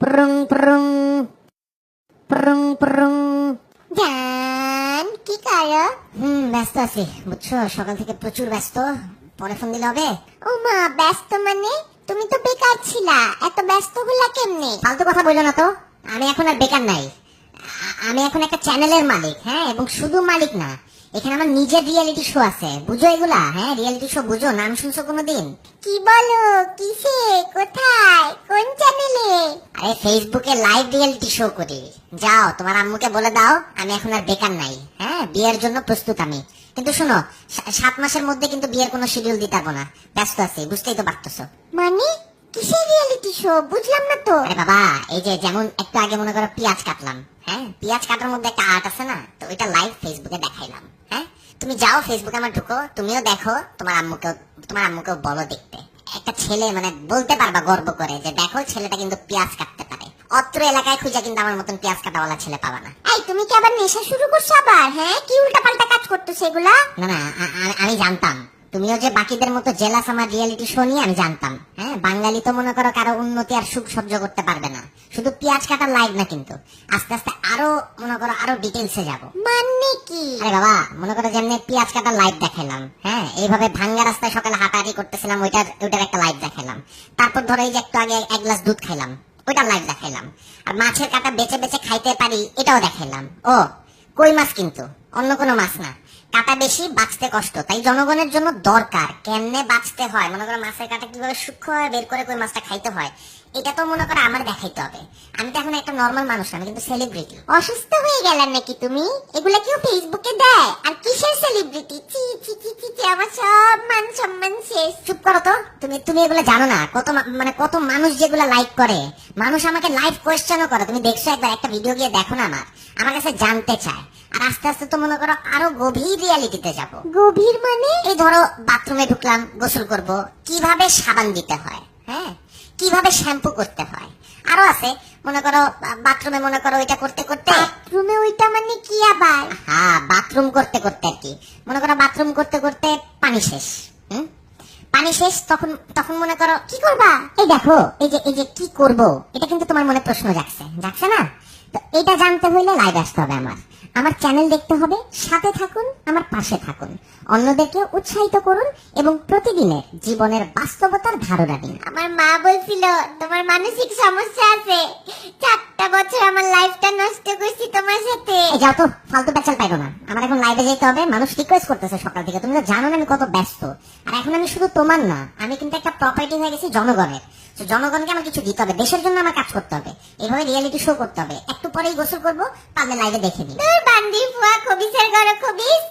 Prong prong prong prong. জান কি করো? ব্যস্ত আছি বুঝছো, সকাল থেকে প্রচুর ব্যস্ত। পরে ফোন দিলে হবে? ও মা, ব্যস্ত মানে? তুমি তো বেকার ছিলা, এত ব্যস্ত হলা কেমনে? ফালতু কথা বললো না তো। আমি এখন আর বেকার নাই। আমি এখন একটা চ্যানেলের মালিক, হ্যাঁ, এবং শুধু মালিক না, এখানে আমার নিজের রিয়েলিটি শো আছে। বুঝো এগুলা? হ্যাঁ, রিয়েলিটি শো বুঝো? নাম শুনছো কোনোদিন? কি বলো? কিসে? কোথায়? কোন চ্যানেলে? আরে ফেসবুকে লাইভ রিয়েলিটি শো করি। যাও তোমার আম্মুকে বলে দাও আমি এখন আর বেকার নাই। হ্যাঁ, বিয়ের জন্য প্রস্তুত আমি। কিন্তু শোনো, 7 মাসের মধ্যে কিন্তু বিয়ের কোনো শিডিউল দিতে পারবো না, ব্যস্ত আছি, বুঝতেই তো পারতেছো। মানে কিসের রিয়েলিটি শো? বুঝলাম না তো। আরে বাবা, এই যে যেমন একটু আগে মনে করো পেঁয়াজ কাটলাম, হ্যাঁ, পেঁয়াজ কাটার মধ্যে একটা আর্ট আছে না, তো ওইটা লাইভ ফেসবুকে দেখাইলাম। হ্যাঁ, তুমি যাও ফেসবুকে আমার ঢুকো, তুমিও দেখো, তোমার আম্মুকেও বলো দেখতে। একটা ছেলে মানে বলতে পারবা গর্ব করে যে দেখো ছেলেটা কিন্তু পেঁয়াজ কাটতে পারে। অত্র এলাকায় খুঁজে কিন্তু আমার মতন পেঁয়াজ কাটাওয়ালা ছেলে পাবা না। এই তুমি কি আবার নেশা শুরু করছো আবার? হ্যাঁ, কি উল্টাপাল্টা কাজ করতেছো এগুলা? না না, আমি জানতাম তুমিও যে বাকিদের মতো জেলাস আমার রিয়েলিটি শো নিয়ে, আমি জানতাম। হ্যাঁ, বাঙালি তো মনে করো কারো উন্নতি আর সুখ সহ্য করতে পারবে না। শুধু পেঁয়াজ কাটার লাইভ না, কিন্তু আস্তে আস্তে আরো মনে করো আরো ডিটেলসে যাব। মানে কি? আরে বাবা, মনে করো যেমনি পেঁয়াজ কাটার লাইভ দেখাইলাম, হ্যাঁ, এইভাবে ভাঙ্গা রাস্তায় সকালে হাঁটাহাঁটি করতেছিলাম, ওইটার একটা লাইভ দেখাইলাম। তারপর ধরো এই যে একটু আগে 1 গ্লাস দুধ খাইলাম, ওইটার লাইভ দেখাইলাম। আর মাছের কাটা বেচে বেচে খাইতে পারি, এটাও দেখাইলাম। ও, কই মাছ কিন্তু, অন্য কোনো মাছ না। কাটা বেশি, বাঁচতে কষ্ট, তাই জনগণের জন্য দরকার কেমনে বাঁচতে হয়, মনে করো মাছের কাটা কিভাবে সূক্ষ্মভাবে বের করে কই মাছটা খাইতে হয়, এটা তো মনে করো আমার দেখাইতে হবে। আমি তো এখন একটা নর্মাল মানুষ না, আমি কিন্তু সেলিব্রিটি। অসুস্থ হয়ে গেলেন নাকি তুমি? এগুলা কেউ ফেসবুকে দেয়? আর কিসের সেলিব্রিটি? চি চি চি চি চি, আমার সব মান সম্মান শেষ। চুপ করো তো, তুমি এগুলো জানো না? মানে কত মানুষ যেগুলো লাইক করে, মানুষ আমাকে লাইভ কোয়েশ্চেনও করে। তুমি দেখছো একবার একটা ভিডিও গিয়ে দেখো না, আমার কাছে জানতে চায়। আর আস্তে আস্তে তো মনে করো আরো গভীর রিয়ালিটিতে যাব। গভীর মানে? এই ধরো বাথরুমে ঢুকলাম, গোসল করব, কিভাবে সাবান দিতে হয়, হ্যাঁ, কিভাবে শ্যাম্পু করতে হয়, আরো আছে মনে করো বাথরুমে মনে করো ওইটা করতে করতে। বাথরুমে ওইটা মানে কি আবার? হ্যাঁ, বাথরুম করতে করতে আর কি, মনে করো বাথরুম করতে করতে পানি শেষ। পানি শেষ, তখন মনে করো কি করবা? এই দেখো, এই যে কি করব, এটা কিন্তু তোমার মনে প্রশ্ন জাগছে না? তো এটা জানতে হইলে লাইভ আসতে হবে আমার চ্যানেল দেখতে হবে, সাথে থাকুন, আমার পাশে থাকুন, অন্যদেরকে উৎসাহিত করুন এবং প্রতিদিনের জীবনের বাস্তবতার ধারণা দিন। আমার মা বলছিল তোমার মানসিক সমস্যা আছে। 4টা বছর আমার লাইফটা নষ্ট করছি তোমার সাথে। যাও তো, ফালতু প্যাচাল পাইরো না, আমার এখন লাইভে যেতে হবে। মানুষ রিকোয়েস্ট করতেছে সকাল থেকে, তুমি তো জানো না আমি কত ব্যস্ত। আর এখন আমি শুধু তোমার না, আমি কিন্তু একটা প্রপার্টি হয়ে গেছি জনগণের। জনগণকে আমার কিছু দিতে হবে, দেশের জন্য আমার কাজ করতে হবে, এইভাবে রিয়েলিটি শো করতে হবে। একটু পরেই গোসল করবো, পারলে লাইভে দেখে দিই। বান্দি ফুয়া খবিসের ঘরে খবিস।